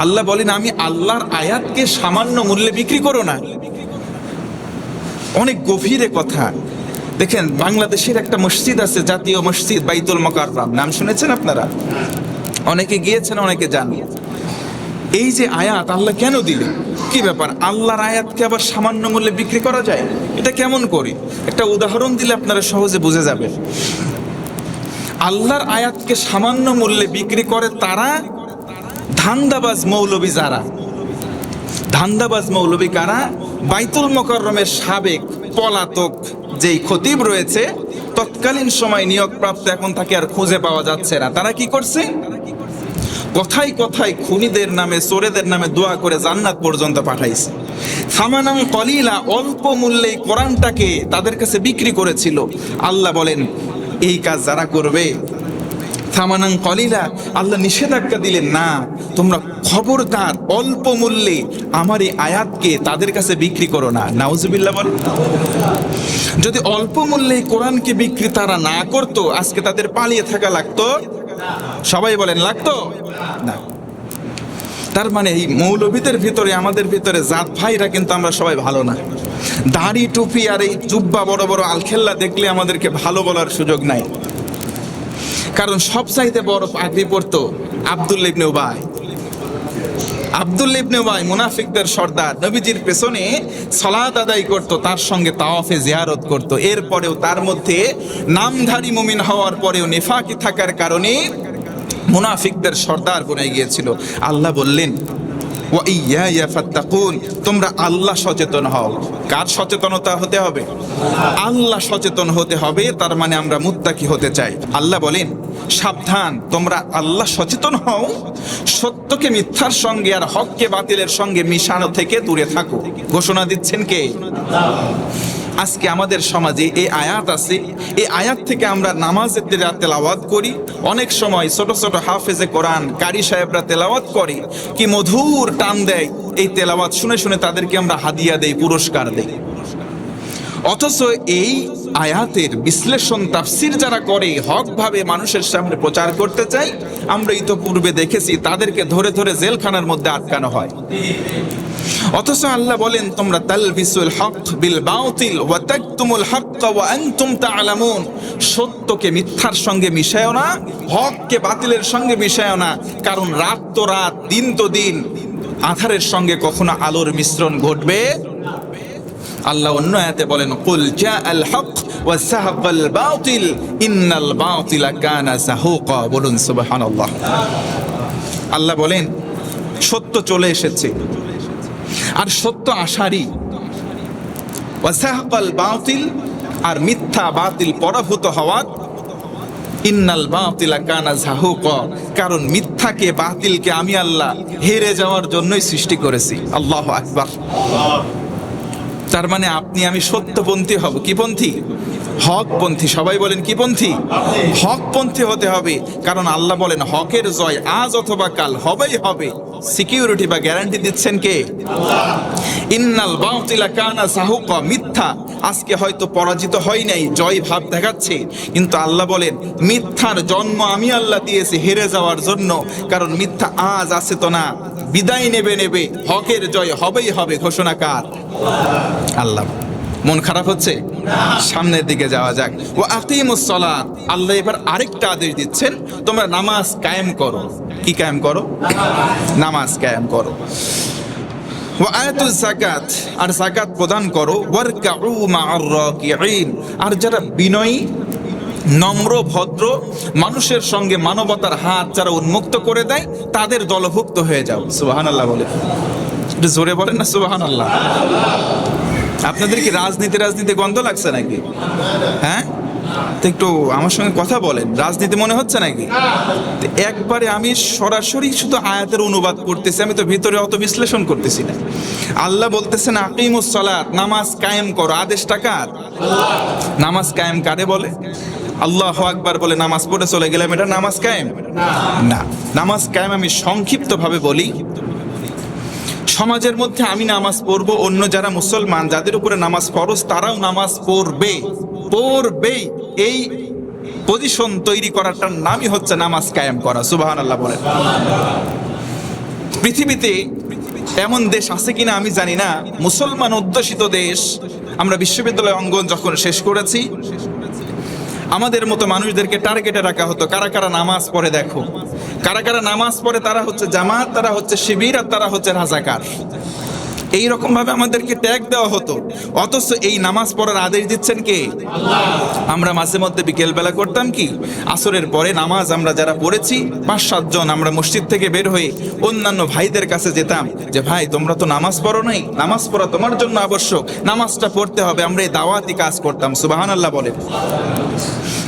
আল্লাহ বলেন আমি আল্লাহর আয়াতকে সামান্য মূল্যে বিক্রি করো না। অনেক গভীরে কথা। দেখেন বাংলাদেশের একটা মসজিদ আছে, জাতীয় মসজিদ বাইতুল মোকাররম, নাম শুনেছেন আপনারা? অনেকে গিয়েছেন, অনেকে জানেন। এই যে আয়াত আল্লাহ কেন দিলেন, কি ব্যাপার? আল্লাহর আয়াতকে আবার সামান্য মূল্যে বিক্রি করা যায়? এটা কেমন করে? একটা উদাহরণ দিলে আপনারা সহজে বুঝে যাবেন। আল্লাহর আয়াতকে সামান্য মূল্যে বিক্রি করে তারা ধান্দাবাজ মৌলবী। যারা ধান্দাবাজ মৌলবী কারা? বাইতুল মোকাররমের সাবেক পলাতক যেই খতিব রয়েছে, তৎকালীন সময় নিয়োগপ্রাপ্ত, এখন তাকে আর খুঁজে পাওয়া যাচ্ছে না। তারা কি করছে? কথায় কথায় খুনিদের নামে, চোরেদের নামে দোয়া করে জান্নাত পর্যন্ত পাঠাইছে। সামানাং কলিলা, অল্প মূল্যে কোরআনটাকে তাদের কাছে বিক্রি করেছিল। আল্লাহ বলেন এই কাজ যারা করবে, সামানাং কলিলা, আল্লাহ নিষেধাজ্ঞা দিলেন না, তোমরা খবরদার অল্প মূল্যে আমার এই আয়াতকে তাদের কাছে বিক্রি করো না। নাউজুবিল্লাহ বলেন। যদি অল্প মূল্যে কোরআনকে বিক্রি তারা না করতো, আজকে তাদের পালিয়ে থাকা লাগতো? সবাই বলেন লাগতো না। তার মানে এই মৌলবীদের ভিতরে, আমাদের ভিতরে জাত ভাইরা কিন্তু আমরা সবাই ভালো না। দাড়ি টুপি আর এই জুব্বা বড় বড় আলখেল্লা দেখলে আমাদেরকে ভালো বলার সুযোগ নাই। কারণ সব চাইতে বড় পাগড়ি পড়তো আব্দুল্লাহ ইবনে উবাই। আব্দুল্লাহ ইবনে উবাই মুনাফিকদের সর্দার, নবীজির পেছনে সালাত আদায় করত, তার সঙ্গে তাওয়াফে জিয়ারত করত। এরপরেও তার মধ্যে নামধারী মুমিন হওয়ার পরেও নেফাকি থাকার কারণে মুনাফিকদের সর্দার বনে গিয়েছিল। আল্লাহ বললেন ওয়া ইয়া ফাত্তাকুন, তোমরা আল্লাহ সচেতন হও। কার সচেতনতা হতে হবে? আল্লাহ সচেতন হতে হবে। তার মানে আমরা মুত্তাকি হতে চাই। আল্লাহ বলেন সাবধান, তোমরা আল্লাহ সচেতন হও, সত্যকে মিথ্যার সঙ্গে আর হককে বাতিলের সঙ্গে মিশানো থেকে দূরে থাকো। ঘোষণা দিচ্ছেন কে? আজকে আমাদের সমাজে এই আয়াত আছে, এই আয়াত থেকে আমরা নামাজের দিনে তেলাওয়াত করি। অনেক সময় ছোট ছোট হাফেজে কোরআন কারি সাহেবরা তেলাওয়াত করে, কি মধুর টান দেয়। এই তেলাওয়াত শুনে শুনে তাদেরকে আমরা হাদিয়া দেই, পুরস্কার দেই। অথচ এই আয়াতের বিশ্লেষণ তাফসির যারা করে, হক ভাবে মানুষের সামনে প্রচার করতে চাই, আমরা ইতোপূর্বে দেখেছি তাদেরকে ধরে ধরে জেলখানার মধ্যে আটকানো হয়। অথচ আল্লাহ বলেন তোমরা তালবিসুল হক বিল বাতিল ওয়া তাকতুমুল হক ওয়া আনতুম তা'লামুন, সত্যকে মিথ্যার সঙ্গে মিশায়ও না, হককে বাতিলের সঙ্গে মিশায়ও না। কারণ রাত তো রাত, দিন তো দিন, আধারের সঙ্গে কখনো আলোর মিশ্রণ ঘটবে। আল্লাহ অন্য আয়াতে বলেন কুল জাআল হক ওয়া যাহাকাল বাতিল ইন্নাল বাতিলা কানা যাহুকা। বলুন সুবহানাল্লাহ। আল্লাহ বলেন সত্য চলে এসেছে, আর সত্য আসারই। ওয়া যাহাকাল বাতিল, আর মিথ্যা বাতিল পরাভূত হওয়ার। ইন্নাল বাতিলা কানা যাহুকা, কারণ মিথ্যাকে বাতিলকে আমি আল্লাহ হেরে যাওয়ার জন্যই সৃষ্টি করেছি। আল্লাহু আকবার। তার মানে আপনি আমি সত্যপন্থী হব। কি পন্থী? হকপন্থী। সবাই বলেন কি পন্থী? হকপন্থী হতে হবে। কারণ আল্লাহ বলেন হকের জয় আজ অথবা কাল হবেই হবে। সিকিউরিটি বা গ্যারান্টি দিচ্ছেন কে? ইন্নাল বাতিলা কানা যাহুকা, মিথ্যা আজকে হয়তো পরাজিত হয় নাই, জয় ভাব দেখাচ্ছে, কিন্তু আল্লাহ বলেন মিথ্যার জন্ম আমি আল্লাহ দিয়েছি হেরে যাওয়ার জন্য। কারণ মিথ্যা আজ আছে তো না, বিদায় নেবে। হকের জয় হবেই হবে। ঘোষণা কার? আল্লাহ। মন খারাপ হচ্ছে? সামনের দিকে যাওয়া যাক। ওয়া আকিমুস সালাত, আল্লাহ এবার আরেকটা আদেশ দিচ্ছেন, তোমরা নামাজ কায়েম করো। কি কায়েম করো? নামাজ কায়েম করো। ওয়া আতুজ যাকাত, আর যাকাত প্রদান করো। ওয়ারকাউ মা'আর রাকিঈন, আর যারা বিনয়ী, নম্র, ভদ্র, মানুষের সঙ্গে মানবতার হাত যারা উন্মুক্ত করে দেয়, তাদের দলভুক্ত হয়ে যাও। সুবহানাল্লাহ বলে। একটু জোরে বলেন না সুবহানাল্লাহ। আপনাদের কি রাজনীতি গন্ধ লাগছে নাকি? হ্যাঁ, তো একটু আমার সঙ্গে কথা বলেন। রাজনীতি মনে হচ্ছে নাকি? একবারে আমি সরাসরি শুধু আয়াতের অনুবাদ করতেছি, আমি তো ভিতরে অত বিশ্লেষণ করতেছি না। আল্লাহ বলতেছেন আকিমুস সালাত, নামাজ কায়েম করো। আদেশটা কার? নামাজ কায়েম কারে বলে? আল্লাহু আকবার বলে নামাজ পড়ে চলে গেলাম, এটা নামাজ কায়েম না। নামাজ কায়েম আমি সংক্ষিপ্ত ভাবে বলি, সমাজের মধ্যে আমি নামাজ পড়ব, অন্য যারা মুসলমান যাদের উপরে নামাজ ফরজ তারাও নামাজ পড়বেই। এই পজিশন তৈরি করাটার নামই হচ্ছে নামাজ কায়েম করা। সুবহানাল্লাহ বলেন। পৃথিবীতে এমন দেশ আছে কিনা আমি জানি না, মুসলমান অধ্যুষিত দেশ। আমরা বিশ্ববিদ্যালয় অঙ্গন যখন শেষ করেছি, আমাদের মতো মানুষদেরকে টার্গেটে রাখা হতো, কারা কারা নামাজ পড়ে দেখো, কারা কারা নামাজ পড়ে, তারা হচ্ছে জামাত, তারা হচ্ছে শিবির, আর তারা হচ্ছে রাজাকার। এইরকম ভাবে আমাদেরকে ট্যাগ দেওয়া হতো। অথচ এই নামাজ পড়ার আদেশ দিচ্ছেন কে? আমরা মাঝে মধ্যে বিকেলবেলা করতাম কি, আসরের পরে নামাজ আমরা যারা পড়েছি 5-7 জন, আমরা মসজিদ থেকে বের হয়ে অন্যান্য ভাইদের কাছে যেতাম যে ভাই তোমরা তো নামাজ পড়ো নাই, নামাজ পড়া তোমার জন্য আবশ্যক, নামাজটা পড়তে হবে। আমরা এই দাওয়াতি কাজ করতাম। সুবহানাল্লাহ বলেন।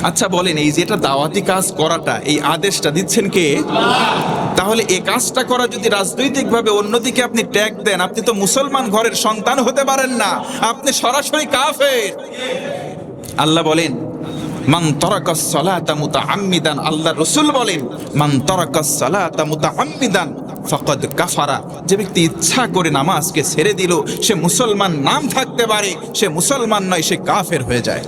আচ্ছা বলেন, এই যে এটা দাওয়াতি কাজ করাটা, এই আদেশটা দিচ্ছেন কে? তাহলে এই কাজটা করা যদি রাজনৈতিকভাবে অন্যদিকে আপনি ট্যাগ দেন, আপনি তো মুসলমান ঘরের সন্তান হতে পারেন না, আপনি সরাসরি কাফের। আল্লাহ বলেন মান তারাকাস সালাতা মুতাআম্মিদান, আল্লাহ রাসূল বলেন মান তারাকাস সালাতা মুতাআম্মিদান ফাকাদ কাফারা, যে ব্যক্তি ইচ্ছা করে নামাজকে ছেড়ে দিল, সে মুসলমান নাম থাকতে পারে, সে মুসলমান নয়, সে কাফের হয়ে যায়।